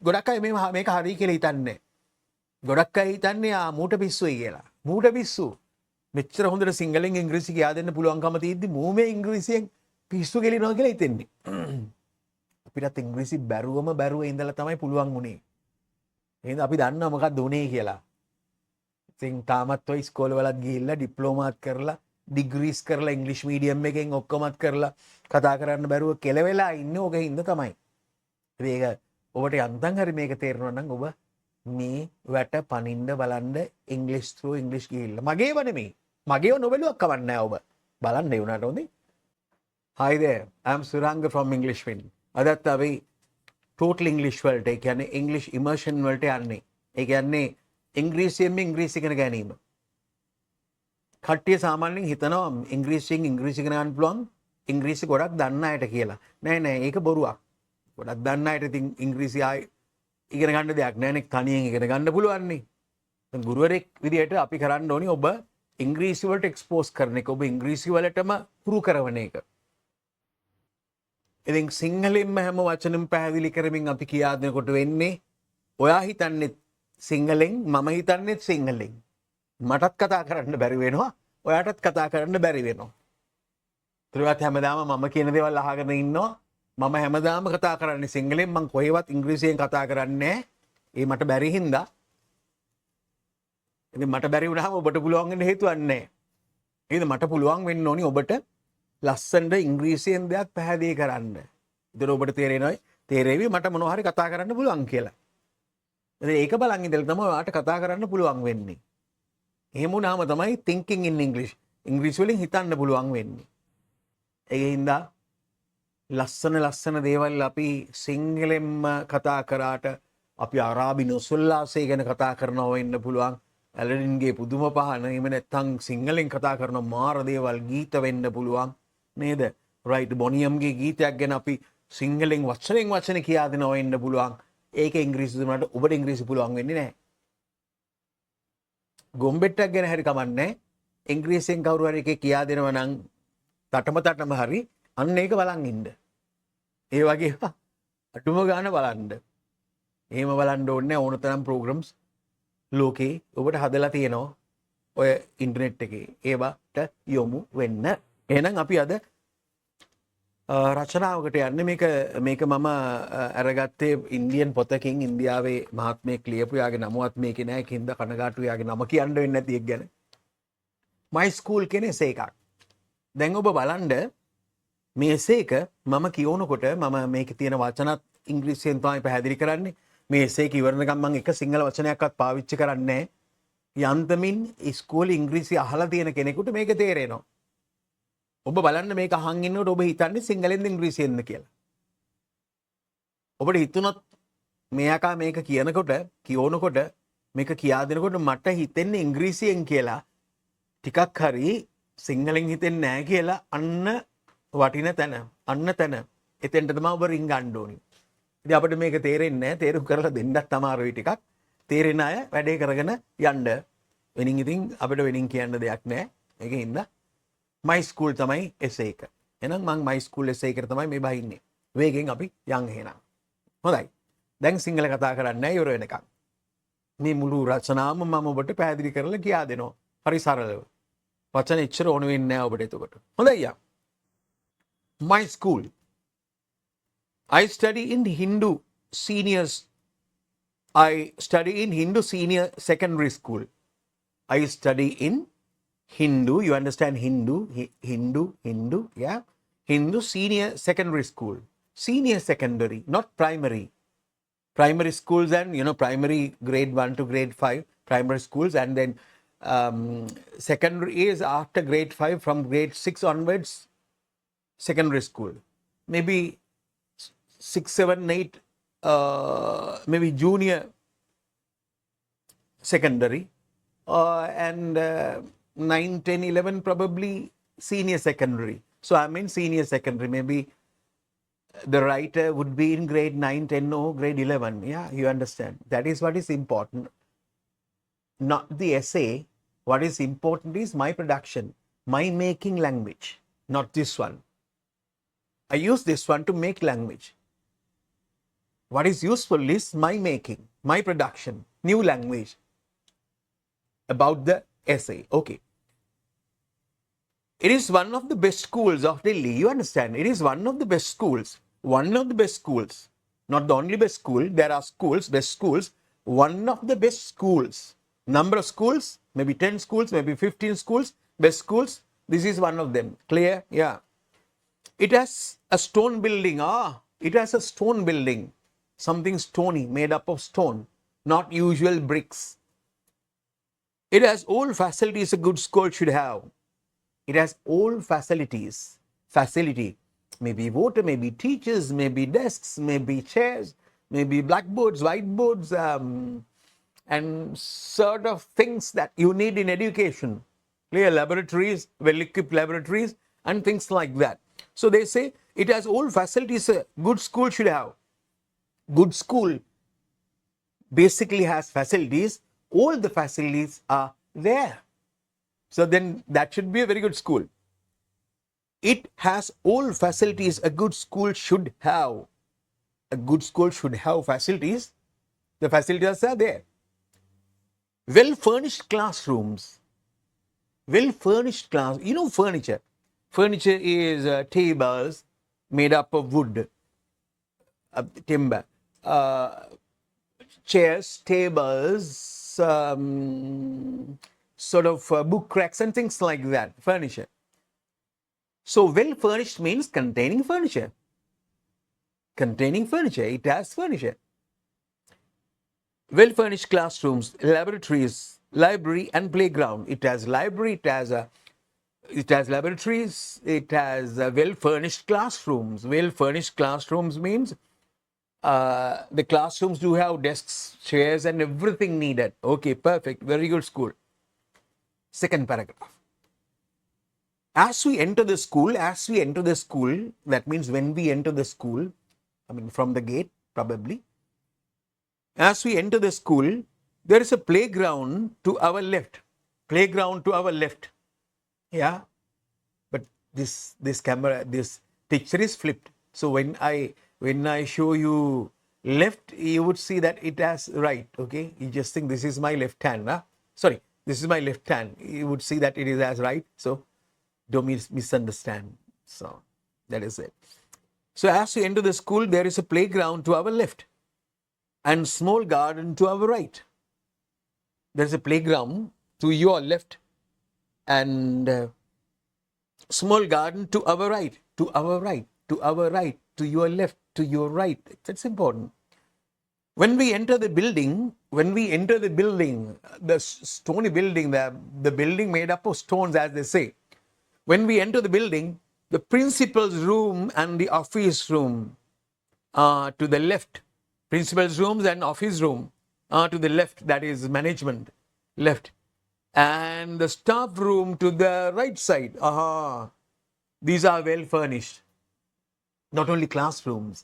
ගොඩක් අය මේක හරි කියලා හිතන්නේ. ගොඩක් අය හිතන්නේ මූට පිස්සුයි කියලා. මූට පිස්සු. මෙච්චර හොඳට සිංහලෙන් ඉංග්‍රීසි කියා දෙන්න පුළුවන්කම තියෙද්දි මූ මේ ඉංග්‍රීසියෙන් පිස්සු කෙලිනවා කියලා හිතෙන්නේ. අපිටත් ඉංග්‍රීසි බැරුව ඉඳලා තමයි පුළුවන් වුණේ. එහෙනම් අපි දන්නවා මොකක්ද උනේ කියලා. ඉතින් තාමත් ඔය ඉස්කෝලවලත් ගිහිල්ලා ඩිප්ලෝමාත් කරලා ඩිග්‍රීස් කරලා ඉංග්‍රීසි මීඩියම් එකෙන් ඔක්කොමත් කරලා කතා කරන්න බැරුව කෙලවෙලා ඉන්නේ ඕකේ හින්දා තමයි. ඒක ඔබට යන්තම් හරි මේක තේරෙනවා නම් ඔබ මේ වැට පනින්න බලන්න ඉංග්‍රීසි through ඉංග්‍රීසි ගිහිල්ලා. මගේව නෙමෙයි. මගේව නොබැලුවක් කවන්නේ නැහැ ඔබ. බලන්න ඒ උනාට හොඳේ. Hi there. I'm Suranga from English Win. අදත් අපි total English වලට ඒ කියන්නේ English immersion වලට යන්නේ. ඒ කියන්නේ ඉංග්‍රීසියෙන් ඉංග්‍රීසි ඉගෙන ගැනීම. කට්ටිය සාමාන්‍යයෙන් හිතනවා ඉංග්‍රීසියෙන් ඉංග්‍රීසි ඉගෙන ගන්න පුළුවන් ඉංග්‍රීසි ගොඩක් දන්න අයට කියලා. නෑ ඒක බොරුවක්. ගොඩක් දන්න අයට ඉතින් ඉංග්‍රීසි ඉගෙන ගන්න දෙයක් නෑනේ. තනියෙන් ඉගෙන ගන්න පුළුවන් නේ. දැන් ගුරුවරයෙක් විදියට අපි කරන්න ඕනි ඔබ ඉංග්‍රීසි වලට එක්ස්පෝස් කරන එක. ඔබ ඉංග්‍රීසි වලටම හුරු කරන එක. ඉතින් සිංහලෙන්ම හැම වචනෙම පැහැදිලි කරමින් අපි කියා දෙනකොට වෙන්නේ ඔයා හිතන්නේ සිංහලෙන් මම හිතන්නේ සිංහලෙන්. මටත් කතා කරන්න බැරි වෙනවා. ඔයාටත් කතා කරන්න බැරි වෙනවා. ඒත් හැමදාම මම කියන දේවල් අහගෙන ඉන්නවා. මම හැමදාම කතා කරන්නේ සිංහලෙන්. මම කොහෙවත් ඉංග්‍රීසියෙන් කතා කරන්නේ නැහැ. ඒ මට බැරි හින්දා. ඉතින් මට බැරි වුණාම ඔබට පුළුවන් වෙන්න හේතුවක් නැහැ. එහෙනම් මට පුළුවන් වෙන්න ඕනි ඔබට ලස්සනට ඉංග්‍රීසියෙන් දෙයක් පැහැදිලි කරන්න. ඒතර ඔබට තේරෙවි මට මොනවා හරි කතා කරන්න පුළුවන් කියලා. ඉතින් ඒක බලන් ඉඳලා තමයි ඔයාට කතා කරන්න පුළුවන් වෙන්නේ. එහෙම වුණාම තමයි thinking in English. ඉංග්‍රීසි වලින් හිතන්න පුළුවන් වෙන්නේ. ඒකින්ද ලස්සන දේවල් අපි සිංහලෙන්ම කතා කරාට අපි අරාබි නොසොල්ලාසේ ගැන කතා කරනවා වෙන්න පුළුවන්. ඇලඩින්ගේ පුදුම පහන එහෙම නැත්නම් සිංහලෙන් කතා කරන මාර දේවල් ගීත වෙන්න පුළුවන් නේද? රයිට් බොනියම්ගේ ගීතයක් ගැන අපි සිංහලෙන් වචන කියා දෙනවා වෙන්න පුළුවන්. ඒක ඉංග්‍රීසි දුන්නාට ඔබට ඉංග්‍රීසි පුළුවන් වෙන්නේ නැහැ. ගොම්බෙට්ටක් ගැන හරි කමන්නේ ඉංග්‍රීසියෙන් කවුරු හරි එකේ කියා දෙනවා නම් තටම හරි අන්න ඒක බලන් ඉන්න. ඒ වගේ අටුම ගාන බලන්න. එහෙම බලන්න ඕනේ ඕන තරම් ප්‍රෝග්‍රෑම්ස් ලෝකේ ඔබට හදලා තියෙනවා ඔය ඉන්ටර්නෙට් එකේ. ඒවට යොමු වෙන්න. එහෙනම් අපි අද රචනාවකට යන්නේ මේක මම අරගත්තේ ඉන්දියන් පොතකින්. ඉන්දියාවේ මහත්මයෙක් ලියපු යාගේ නමවත් මේකේ නෑ. ඒකින්ද කනගාටු යාගේ නම කියන්න වෙන්නේ නැති එක ගැන. My School කියන එසේ එකක්. දැන් ඔබ බලන්න මේ එසේ එක මම කියවනකොට මම මේකේ තියෙන වචනත් ඉංග්‍රීසියෙන් තමයි පැහැදිලි කරන්නේ. මේ එසේ එක ඉවරනකම් මම එක සිංහල වචනයක්වත් පාවිච්චි කරන්නේ නෑ. යන්තමින් ඉස්කෝලේ ඉංග්‍රීසි අහලා තියෙන කෙනෙකුට මේක තේරෙනවා. ඔබ බලන්න මේක අහන් ඉන්නකොට ඔබ හිතන්නේ සිංහලෙන්ද ඉංග්‍රීසියෙන්ද කියලා. ඔබට හිතුනොත් මෙයාකා මේක කියවනකොට මේක කියා දෙනකොට මට හිතෙන්නේ ඉංග්‍රීසියෙන් කියලා ටිකක් හරි සිංහලෙන් හිතෙන්නේ නැහැ කියලා අන්න වටින තැන එතෙන්ට තමයි ඔබ රින් ගන්න ඕනි. ඉතින් අපිට මේක තේරෙන්නේ නැහැ. තේරුම් කරලා දෙන්නත් අමාරුයි ටිකක්. තේරෙන අය වැඩේ කරගෙන යන්න. වෙනින් ඉතින් අපිට වෙනින් කියන්න දෙයක් නැහැ. ඒකින්ද My School තමයි essay එක. එහෙනම් මම My School essay එකට තමයි මේ බහින්නේ. වේගෙන් අපි යන් එහෙනම්. හොඳයි. දැන් සිංහල කතා කරන්නේ නැහැ ඉවර වෙනකන්. මේ මුළු රචනාවම මම ඔබට පැහැදිලි කරලා කියා දෙනවා. හරි සරලව. වචන එච්චර ඕන වෙන්නේ නැහැ ඔබට එතකොට. හොඳයි යා. My School. I study in Hindu senior secondary school. I study in Hindu, you understand Hindu, yeah? Hindu senior secondary school. Senior secondary, not primary. Primary schools and, primary grade 1 to grade 5, primary schools, and then secondary is after grade 5, from grade 6 onwards, secondary school. Maybe 6, 7, 8, maybe junior secondary, and 9, 10, 11 probably senior secondary. So I'm in senior secondary. Maybe the writer would be in grade 9, 10 or grade 11. Yeah, you understand. That is what is important. Not the essay. What is important is my production, my making language, not this one. I use this one to make language. What is useful is my making, my production, new language about the essay. Okay. It is one of the best schools of Delhi. You understand? It is one of the best schools. One of the best schools. Not the only best school. There are schools, best schools. One of the best schools. Number of schools, maybe 10 schools, maybe 15 schools, best schools. This is one of them. Clear? Yeah. It has a stone building. It has a stone building. Something stony, made up of stone, not usual bricks. It has all facilities a good school should have. It has all facilities. Facility. Maybe water, maybe teachers, maybe desks, maybe chairs, maybe blackboards, whiteboards, and sort of things that you need in education. Clear laboratories, well-equipped laboratories, and things like that. So they say it has all facilities a good school should have. Good school basically has facilities. All the facilities are there. So then that should be a very good school. It has all facilities a good school should have. A good school should have facilities. The facilities are there. Well-furnished classrooms. Well-furnished class. You know furniture. Furniture is tables made up of wood, timber. Chairs, tables, sort of book racks and things like that, furniture. So well-furnished means containing furniture. Containing furniture, it has furniture. Well-furnished classrooms, laboratories, library and playground. It has library, it has laboratories, it has well-furnished classrooms. Well-furnished classrooms means the classrooms do have desks, chairs, and everything needed. Okay, perfect. Very good school. Second paragraph. As we enter the school, that means when we enter the school, I mean from the gate, probably. As we enter the school, there is a playground to our left. Playground to our left. Yeah. But this picture is flipped. So when I show you left, you would see that it has right. Okay, you just think this is my left hand. Sorry, this is my left hand. You would see that it is as right. So don't misunderstand. So that is it. So as we enter the school, there is a playground to our left and small garden to our right. There is a playground to your left and small garden to our right, to our right, to our right, to your left, to your right. That's important. When we enter the building, the stony building, the building made up of stones, as they say. When we enter the building, the principal's room and the office room are to the left. Principal's rooms and office room are to the left, that is management, left. And the staff room to the right side. These are well furnished. Not only classrooms,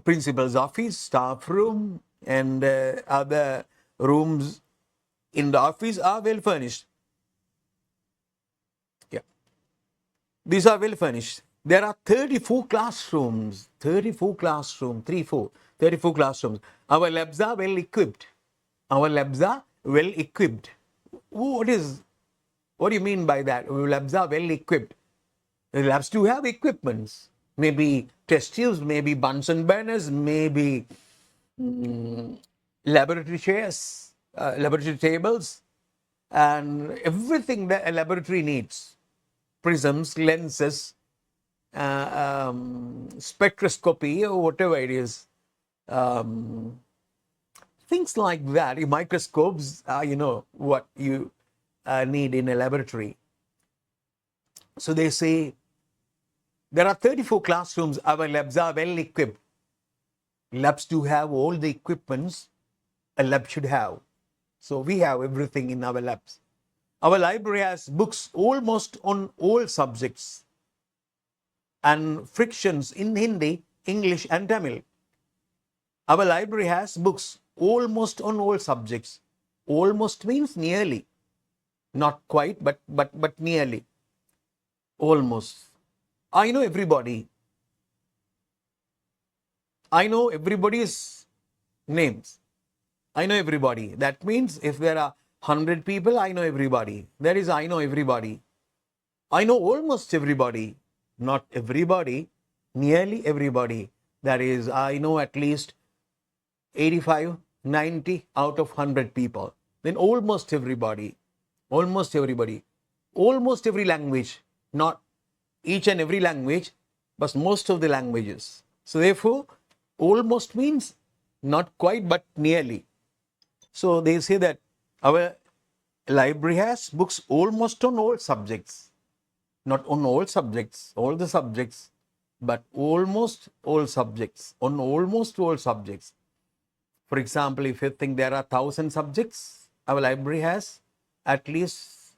principal's office, staff room, and other rooms in the office are well furnished. Yeah. These are well furnished. There are 34 classrooms. 34 classrooms. 34 classrooms. Our labs are well equipped. Our labs are well equipped. What do you mean by that? Our labs are well equipped. The labs do have equipments. Maybe test tubes, maybe Bunsen burners, maybe laboratory chairs, laboratory tables, and everything that a laboratory needs. Prisms, lenses, spectroscopy, or whatever it is. Things like that. Microscopes, what you need in a laboratory. So they say, there are 34 classrooms. Our labs are well equipped. Labs do have all the equipments a lab should have. So we have everything in our labs. Our library has books almost on all subjects and frictions in Hindi, English, and Tamil. Our library has books almost on all subjects. Almost means nearly. Not quite, but nearly. Almost. I know everybody. I know everybody's names. I know everybody. That means if there are 100 people, I know everybody. That is, I know everybody. I know almost everybody. Not everybody, nearly everybody. That is, I know at least 85, 90 out of 100 people. Then almost everybody. Almost everybody. Almost every language. Not each and every language, but most of the languages. So therefore, almost means not quite, but nearly. So they say that our library has books almost on all subjects. Not on all subjects, all the subjects, but almost all subjects, on almost all subjects. For example, if you think there are 1,000 subjects, our library has at least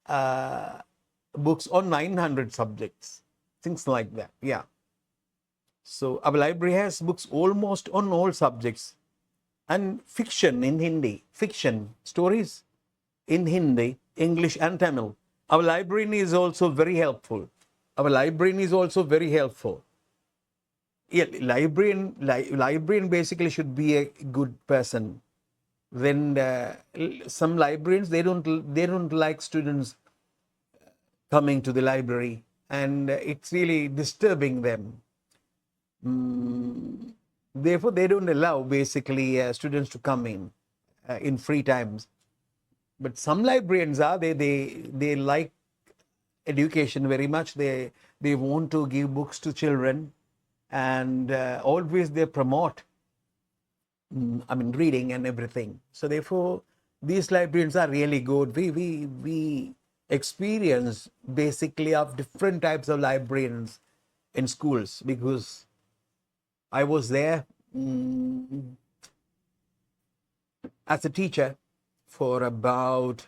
books on 900 subjects, things like that. Yeah. So our library has books almost on all subjects. And fiction in Hindi, fiction, stories in Hindi, English and Tamil. Our librarian is also very helpful. Our librarian is also very helpful. Yeah, librarian basically should be a good person. Then some librarians they don't like students coming to the library, and it's really disturbing them. Therefore, they don't allow basically students to come in free times. But some librarians are they like education very much. They want to give books to children, and always they promote reading and everything. So therefore these librarians are really good. We experience basically of different types of librarians in schools, because I was there as a teacher for about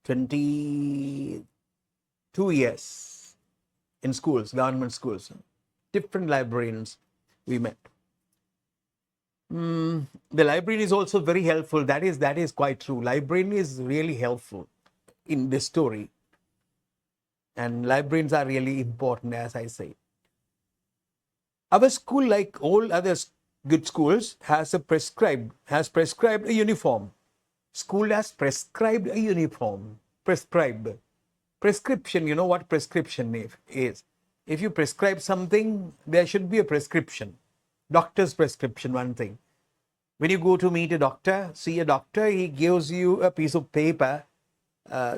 22 years in schools, government schools. Different librarians we met. The librarian is also very helpful. That is quite true. Librarian is really helpful in this story. And librarians are really important, as I say. Our school, like all other good schools, has prescribed a uniform. School has prescribed a uniform. Prescription, you know what prescription is. If you prescribe something, there should be a prescription. Doctor's prescription, one thing. When you go to meet a doctor, see a doctor, he gives you a piece of paper,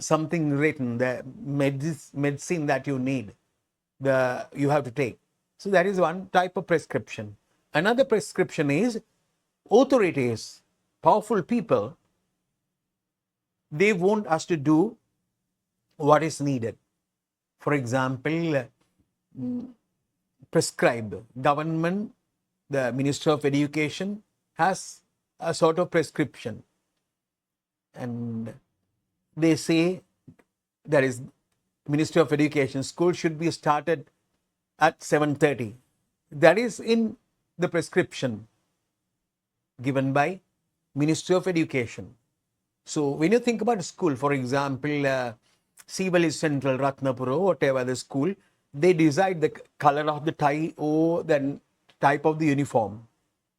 something written, the medicine that you need, you have to take. So that is one type of prescription. Another prescription is authorities, powerful people, they want us to do what is needed. For example, prescribe. Government, the Minister of Education has a sort of prescription. And they say, that is, Ministry of Education, school should be started at 7:30. That is in the prescription given by Ministry of Education. So when you think about a school, for example, Sivali Central, Ratnapura, whatever the school, they decide the color of the tie or the type of the uniform.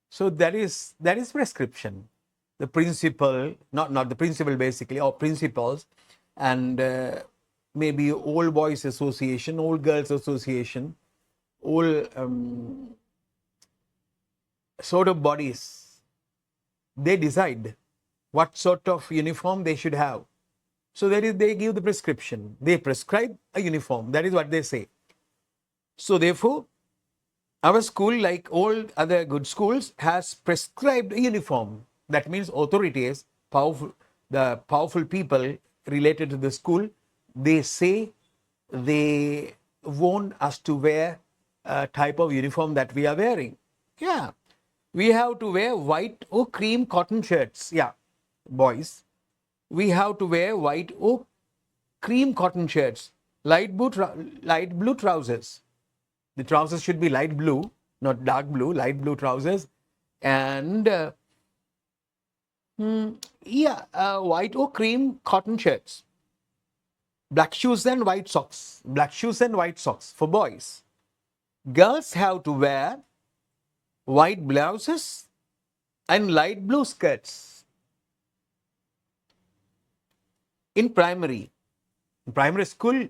So that is prescription. The principal, not the principal basically, or principals, and maybe all boys association, all girls association, all sort of bodies, they decide what sort of uniform they should have. So that is, they give the prescription. They prescribe a uniform. That is what they say. So therefore, our school, like all other good schools, has prescribed a uniform. That means authorities, the powerful people related to the school, they say they want us to wear a type of uniform that we are wearing. Yeah. We have to wear white or cream cotton shirts. Yeah, boys. We have to wear white or cream cotton shirts, light blue trousers. The trousers should be light blue, not dark blue, light blue trousers. And white or cream cotton shirts. Black shoes and white socks. Black shoes and white socks for boys. Girls have to wear white blouses and light blue skirts. In primary school,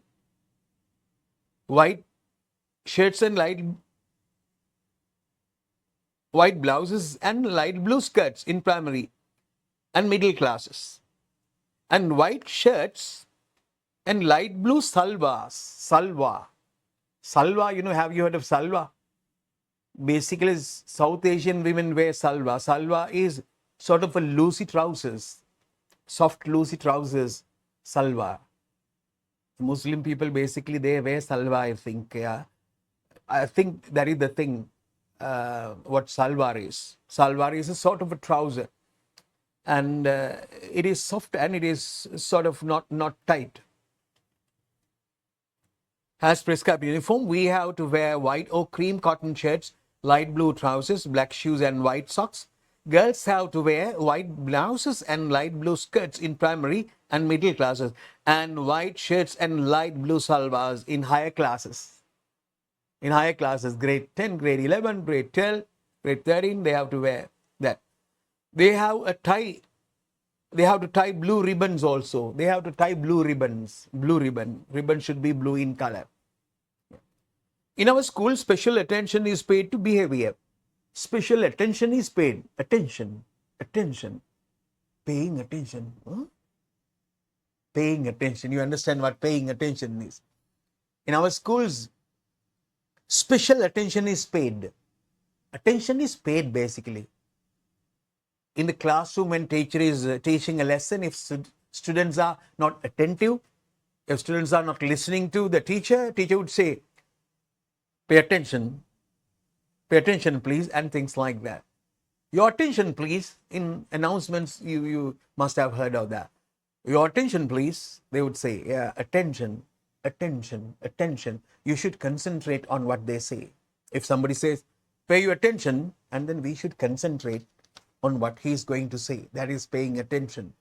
white shirts and white blouses and light blue skirts in primary and middle classes, and white shirts and light blue salwars. Salwa, have you heard of salwa? Basically, South Asian women wear salwa. Salwa is sort of a loosey trousers, soft loosey trousers, salwa. Muslim people basically they wear salwa, I think. Yeah, I think that is the thing. What salwar is? Salwar is a sort of a trouser, and it is soft and it is sort of not tight. As prescribed uniform, we have to wear white or cream cotton shirts, light blue trousers, black shoes and white socks. Girls have to wear white blouses and light blue skirts in primary and middle classes, and white shirts and light blue salwars in higher classes. In higher classes, grade 10, grade 11, grade 12, grade 13, they have to wear that. They have a tie. They have to tie blue ribbons also. They have to tie blue ribbons. Blue ribbon. Ribbon should be blue in color. In our school, special attention is paid to behavior. Special attention is paid. Attention. Paying attention. Huh? Paying attention. You understand what paying attention is? In our schools, special attention is paid. Attention is paid basically. In the classroom, when teacher is teaching a lesson, if students are not attentive, if students are not listening to the teacher would say, pay attention please, and things like that. Your attention please, in announcements you must have heard of that. Your attention please, they would say, yeah, attention. You should concentrate on what they say. If somebody says, pay your attention, and then we should concentrate on what he is going to say. That is paying attention.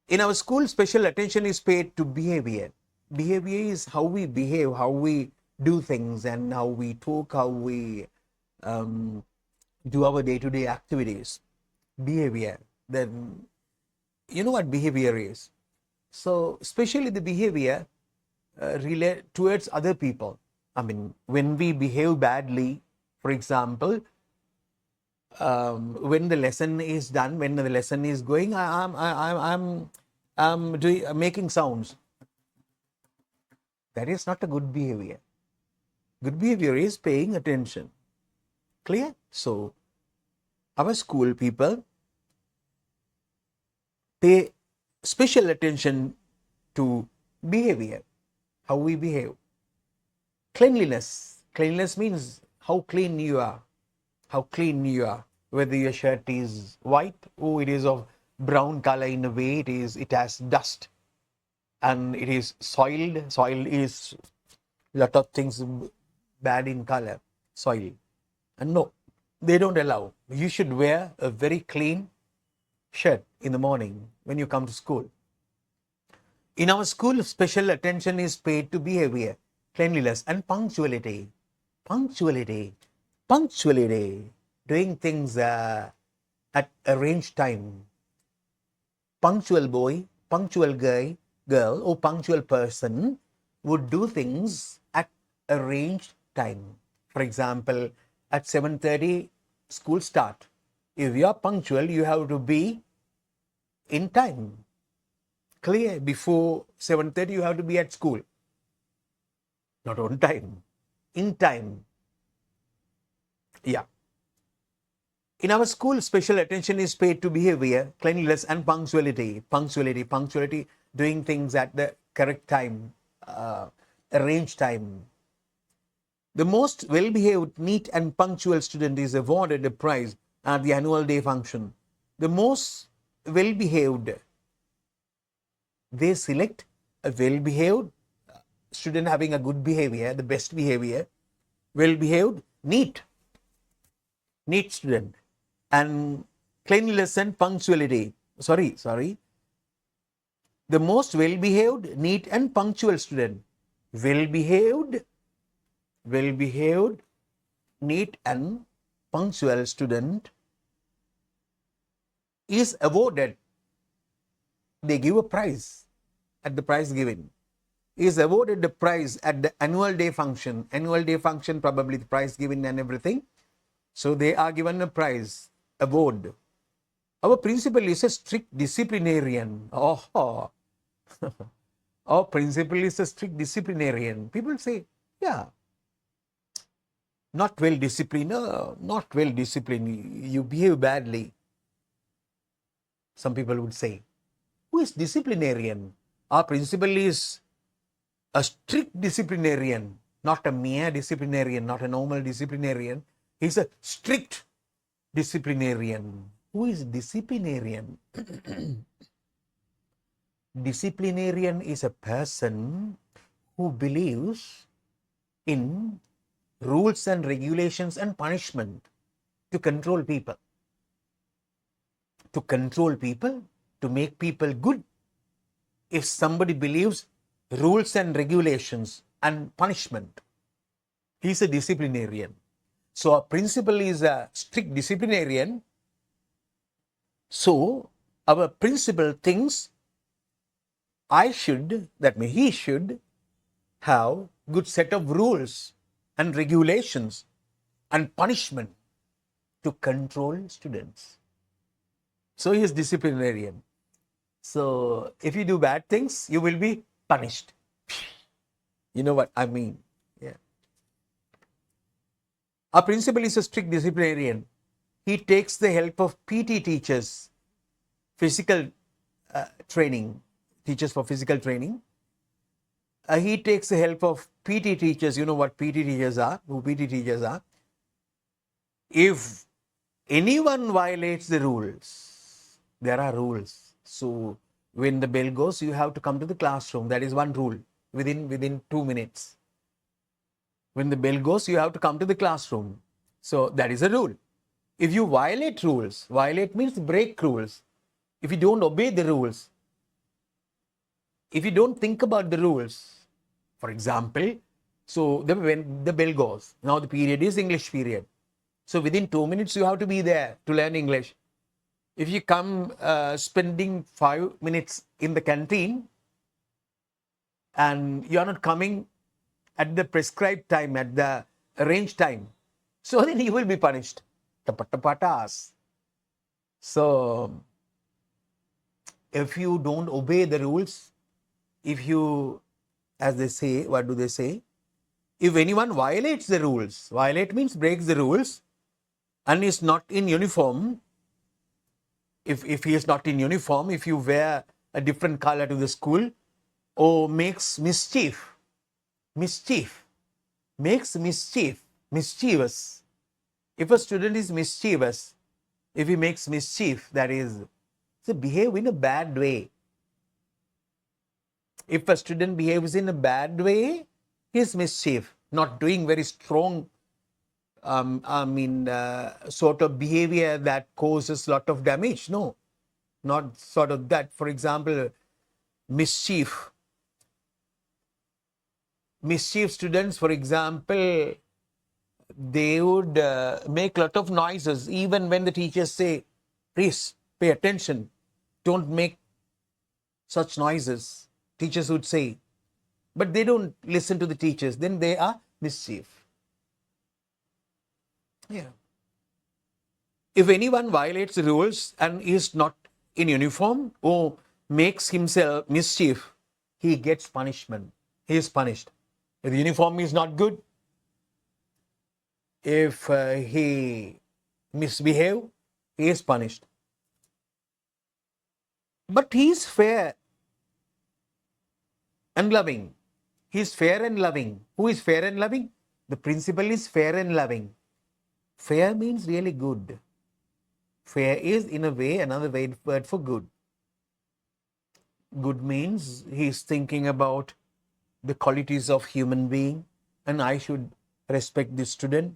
In our school, special attention is paid to behavior. Behavior is how we behave, how we do things, and how we talk, how we do our day-to-day activities. Behavior. Then, you know what behavior is? So, especially the behavior relate towards other people. I mean, when we behave badly, for example, when the lesson is done, when the lesson is going, I'm making sounds. That is not a good behavior. Good behavior is paying attention. Clear? So, our school people pay special attention to behavior, how we behave. Cleanliness. Cleanliness means how clean you are. How clean you are. Whether your shirt is white or it is of brown color in a way, it has dust and it is soiled. Soil is lot of things bad in color, soil. And no, they don't allow. You should wear a very clean shirt in the morning when you come to school. In our school, special attention is paid to behavior, cleanliness and punctuality. Punctuality. Doing things at arranged time. Punctual boy, punctual girl or punctual person would do things at arranged time. For example, at 7:30 school start. If you are punctual, you have to be in time. Clear? Before 7:30 you have to be at school. Not on time. In time. Yeah. In our school, special attention is paid to behavior, cleanliness and punctuality. Punctuality, doing things at the correct time, arranged time. The most well-behaved, neat and punctual student is awarded a prize at the annual day function. The most well-behaved, they select a well-behaved student having a good behavior, the best behavior, well-behaved, neat student, and cleanliness and punctuality. Sorry. The most well-behaved, neat and punctual student. Well-behaved, neat and punctual student is awarded, they give a prize at the prize given, is awarded the prize at the annual day function. Annual day function, probably the prize given and everything. So they are given a prize, award. Our principal is a strict disciplinarian. Oh, our principal is a strict disciplinarian. People say, yeah, not well disciplined, not well disciplined, you behave badly. Some people would say, who is disciplinarian? Our principal is a strict disciplinarian, not a mere disciplinarian, not a normal disciplinarian. He's a strict disciplinarian. Who is disciplinarian? Disciplinarian is a person who believes in rules and regulations and punishment to control people. To control people, to make people good. If somebody believes rules and regulations and punishment, he's a disciplinarian. So our principal is a strict disciplinarian. So our principal thinks he should have good set of rules and regulations and punishment to control students. So he is disciplinarian. So if you do bad things, you will be punished. You know what I mean? Yeah. Our principal is a strict disciplinarian. He takes the help of PT teachers, physical training, teachers for physical training. He takes the help of PT teachers. You know what PT teachers are, who PT teachers are. If anyone violates the rules, there are rules. So when the bell goes, you have to come to the classroom. That is one rule within 2 minutes. When the bell goes, you have to come to the classroom. So that is a rule. If you violate rules, violate means break rules. If you don't obey the rules, if you don't think about the rules, for example, so when the bell goes, now the period is English period. So within 2 minutes, you have to be there to learn English. If you come spending 5 minutes in the canteen and you are not coming at the prescribed time, at the arranged time, so then you will be punished. Tapatapatas. So if you don't obey the rules, if you, as they say, what do they say? If anyone violates the rules, violate means breaks the rules, and is not in uniform, if he is not in uniform, if you wear a different color to the school, or makes mischief, mischievous. If a student is mischievous, if he makes mischief, that is, so behave in a bad way. If a student behaves in a bad way, he is mischief, not doing very strong, sort of behavior that causes a lot of damage. No, not sort of that. For example, mischief students, for example, they would make a lot of noises even when the teachers say, please pay attention, don't make such noises. Teachers would say, but they don't listen to the teachers, then they are mischief. Yeah. If anyone violates the rules and is not in uniform or makes himself mischief, he gets punishment. He is punished. If the uniform is not good, if he misbehave, he is punished. But he is fair and loving. He is fair and loving. Who is fair and loving? The principal is fair and loving. Fair means really good. Fair is, in a way, another word for good. Good means he is thinking about the qualities of human being, and I should respect this student.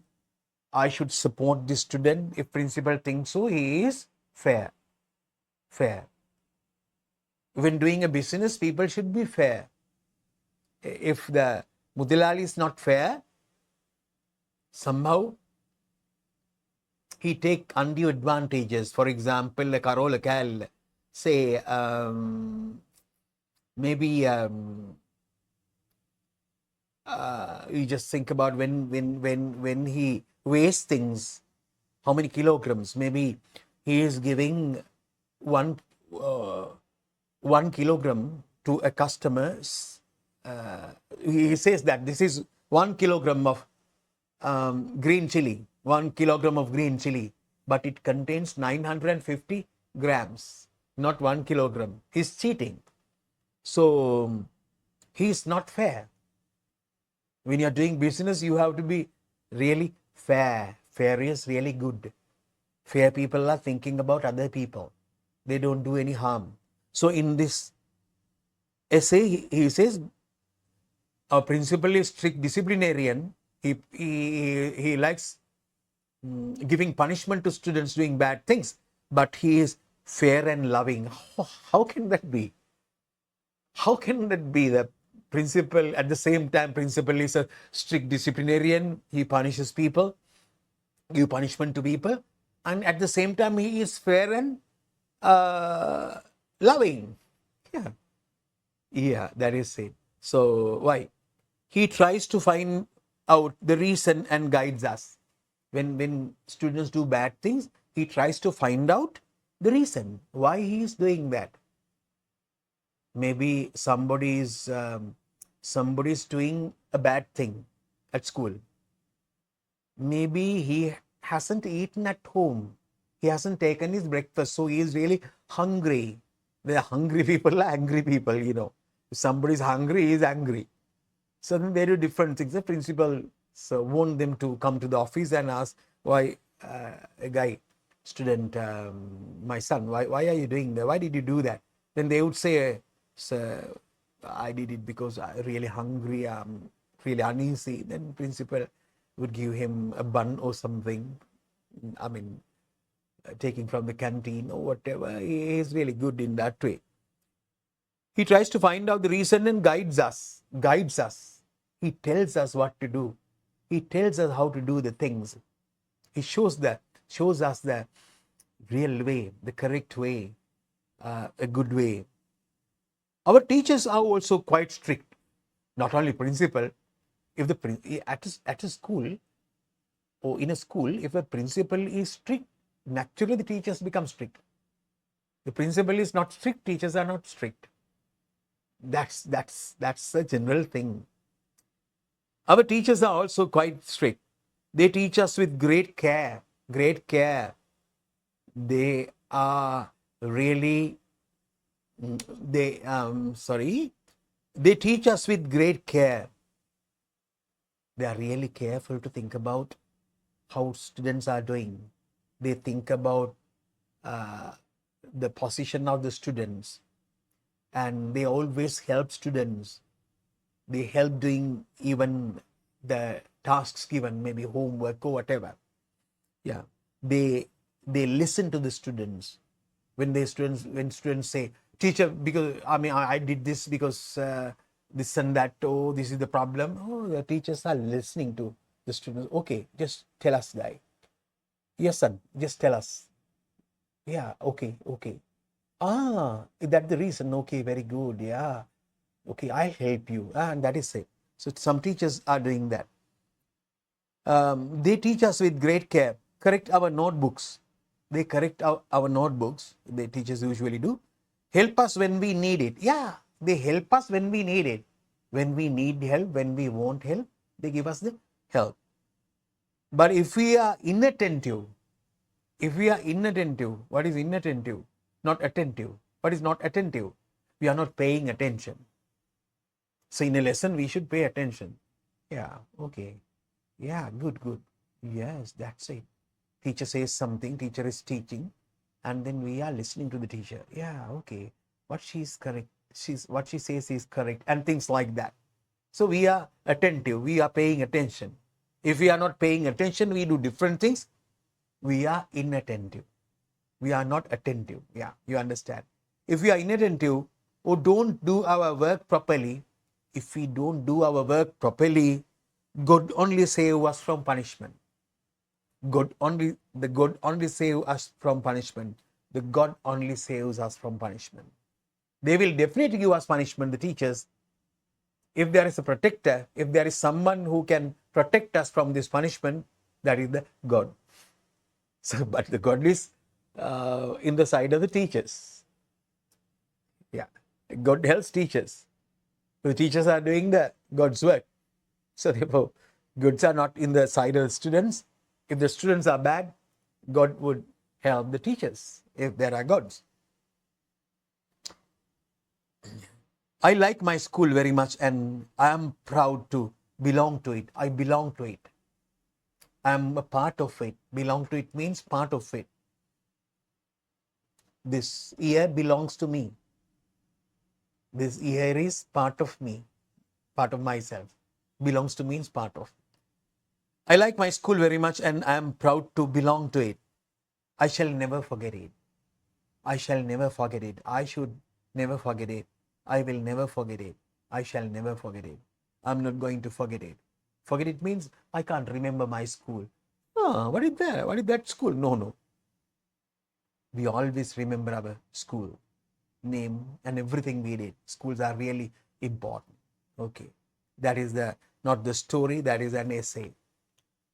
I should support this student. If principal thinks so, he is fair. Fair. When doing a business, people should be fair. If the Mudilali is not fair, somehow he take undue advantages. For example, like Carola Cal, say, maybe you just think about when he weighs things, how many kilograms. Maybe he is giving one uh, 1 kilogram to a customer. He says that this is 1 kilogram of green chili, 1 kilogram of green chili, but it contains 950 grams, not 1 kilogram. He's cheating. So he's not fair. When you're doing business, you have to be really fair. Fair is really good. Fair people are thinking about other people. They don't do any harm. So in this essay, he says, our principal is strict disciplinarian. He likes giving punishment to students doing bad things, but he is fair and loving. How can that be? How can that be? The principal, at the same time, principal is a strict disciplinarian. He punishes people, give punishment to people, and at the same time, he is fair and loving. Yeah, that is it. So why? He tries to find out the reason and guides us. When students do bad things, he tries to find out the reason why he is doing that. Maybe somebody is doing a bad thing at school. Maybe he hasn't eaten at home. He hasn't taken his breakfast, so he is really hungry. The hungry people are angry people, If somebody is hungry, he is angry. So then they do different things. The principal want them to come to the office and ask, why, a student, my son, why are you doing that? Why did you do that? Then they would say, sir, I did it because I'm really hungry, I'm really uneasy. Then principal would give him a bun or something. I mean, taking from the canteen or whatever. He is really good in that way. He tries to find out the reason and guides us. He tells us what to do. He tells us how to do the things. He shows us the real way, the correct way, a good way. Our teachers are also quite strict. Not only principal. If at a school or in a school, if a principal is strict, naturally the teachers become strict. The principal is not strict, teachers are not strict. That's a general thing. Our teachers are also quite strict. They teach us with great care. They are really, they teach us with great care. They are really careful to think about how students are doing. They think about the position of the students, and they always help students. They help doing even the tasks given, maybe homework or whatever. Yeah, they listen to the students. When students say, teacher, because I did this because this and that, oh, this is the problem. Oh, the teachers are listening to the students. Okay, just tell us, guy. Yes, son, just tell us. Yeah, okay. Is that the reason? Okay, very good. Yeah. Okay, I'll help you. And that is it. So some teachers are doing that. They teach us with great care. Correct our notebooks. They correct our notebooks. The teachers usually do. Help us when we need it. Yeah, they help us when we need it. When we need help, when we want help, they give us the help. But if we are inattentive, what is inattentive? Not attentive. What is not attentive? We are not paying attention. So in a lesson, we should pay attention. Yeah, okay. Yeah, good. Yes, that's it. Teacher says something, teacher is teaching, and then we are listening to the teacher. Yeah, okay. What she says is correct, and things like that. So we are attentive, we are paying attention. If we are not paying attention, we do different things. We are inattentive. We are not attentive. Yeah, you understand. If we are inattentive or don't do our work properly, if we don't do our work properly, God only save us from punishment. The God only save us from punishment. The God only saves us from punishment. They will definitely give us punishment, the teachers. If there is a protector, if there is someone who can protect us from this punishment, that is the God. So, but the God is in the side of the teachers. Yeah, God helps teachers. The teachers are doing the God's work. So therefore, goods are not in the side of the students. If the students are bad, God would help the teachers if there are gods. I like my school very much and I am proud to belong to it. I belong to it. I am a part of it. Belong to it means part of it. This year belongs to me. This year is part of me, part of myself. Belongs to means part of. I like my school very much and I am proud to belong to it. I shall never forget it. I shall never forget it. I should never forget it. I will never forget it. I shall never forget it. I'm not going to forget it. Forget it means I can't remember my school. What is that? What is that school? No. We always remember our school name and everything we did. Schools are really important. Okay. That is not the story, that is an essay.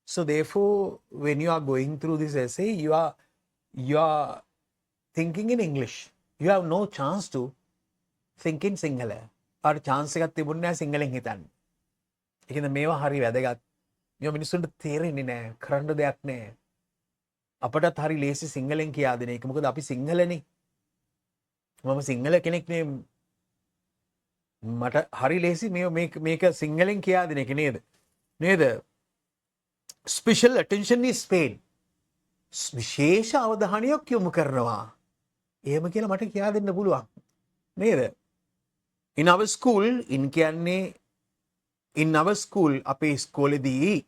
So therefore, when you are going through this essay, you are thinking in English. You have no chance to think in Sinhala. Or chance එකක් තිබුණේ නැහැ සිංහලෙන් හිතන්න. ඒ කියන්නේ මේවා හරි වැදගත්. මේවා මිනිස්සුන්ට තේරෙන්නේ නැහැ. කරන්න දෙයක් නැහැ. අපටත් හරි ලේසි සිංහලෙන් කියා දෙන එක. මොකද අපි සිංහලනේ. මම සිංහල කෙනෙක් නේ. මට හරි ලේසි මේක සිංහලෙන් කියා දෙන එක නේද? නේද? Special attention is paid. විශේෂ අවධානයක් යොමු කරනවා. එහෙම කියලා මට කියා දෙන්න පුළුවන්. නේද? In our school, in our school, අපේ ඉස්කෝලේදී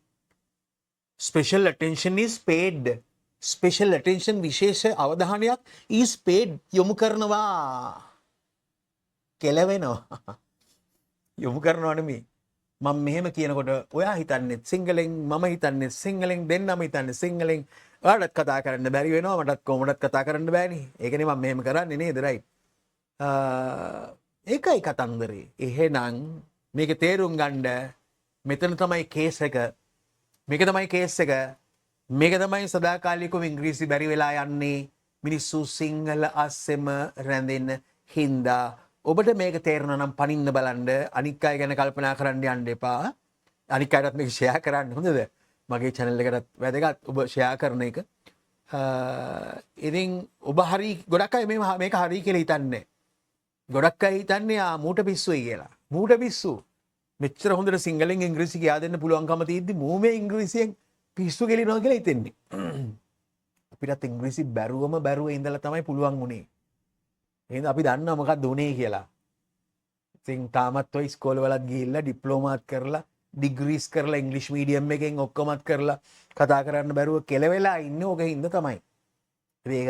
special attention is paid. Special attention විශේෂ අවධානයක් is paid යොමු කරනවා. කෙලවෙනවා. යොමු කරනවා නෙමෙයි. මම මෙහෙම කියනකොට ඔයා හිතන්නේ සිංහලෙන් මම හිතන්නේ සිංහලෙන් දෙන්නම හිතන්නේ සිංහලෙන් ඔයාලත් කතා කරන්න බැරි වෙනවා මටත් කොහොමදත් කතා කරන්න බෑනේ. ඒකනේ මම මෙහෙම කරන්නේ නේද right? ඒකයි කතන්දරේ. එහෙනම් මේක තේරුම් ගන්න මෙතන තමයි කේස් එක. මේක තමයි කේස් එක. මේක තමයි සදාකාලිකව ඉංග්‍රීසි බැරි වෙලා යන්නේ. මිනිස්සු සිංහල අස්සෙම රැඳෙන හින්දා ඔබට මේක තේරෙනවා නම් පනින්න බලන්න අනික් අය ගැන කල්පනා කරන්න යන්න එපා. අනික් අයටත් මේක ෂෙයා කරන්න හොඳද? මගේ channel එකටත් වැදගත් ඔබ ෂෙයා කරන එක. ඉතින් ඔබ හරි ගොඩක් අය මේක හරි කියලා හිතන්නේ. ගොඩක් අය හිතන්නේ මූට පිස්සුයි කියලා. මූට පිස්සු. මෙච්චර හොඳට සිංහලෙන් ඉංග්‍රීසි කියා දෙන්න පුළුවන්කම තියෙද්දි මූ මේ ඉංග්‍රීසියෙන් පිස්සු කෙලිනවා කියලා හිතෙන්නේ. අපිටත් ඉංග්‍රීසි බැරුව ඉඳලා තමයි පුළුවන් උනේ. එහෙනම් අපි දන්නවා මොකක්ද උනේ කියලා. ඉතින් තාමත් ඔය ඉස්කෝලවලත් ගිහිල්ලා ඩිප්ලෝමාත් කරලා ඩිග්‍රීස් කරලා ඉංග්‍රීසි මීඩියම් එකෙන් ඔක්කොමත් කරලා කතා කරන්න බැරුව කෙලවෙලා ඉන්නේ ඕක හින්දා තමයි. මේක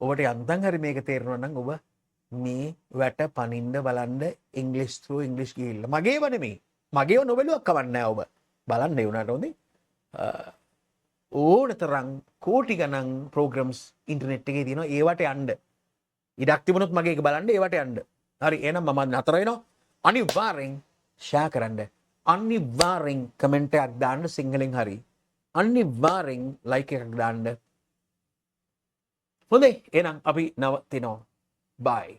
ඔබට යන්තම් හරි මේක තේරෙනවා නම් ඔබ මේ වැට පනින්න බලන්න ඉංග්‍රීසි through ඉංග්‍රීසි ගිහිල්ලා. මගේව නෙමෙයි. මගේව නොබලුවක් කවන්නේ නැහැ ඔබ. බලන්න ඒ උනාට හොඳේ. ඕනතරම් කෝටි ගණන් programs ඉන්ටර්නෙට් එකේ තියෙනවා ඒවට යන්න. ඉඩක් තිබුණොත් මගේ එක බලන්න ඒවට යන්න. හරි එහෙනම් මම නතර වෙනවා. අනිවාර්යෙන් ෂෙයා කරන්න. අනිවාර්යෙන් කමෙන්ට් එකක් දාන්න සිංහලෙන් හරි. අනිවාර්යෙන් ලයික් එකක් දාන්න. හොඳයි එහෙනම් අපි නවතිනවා. bye.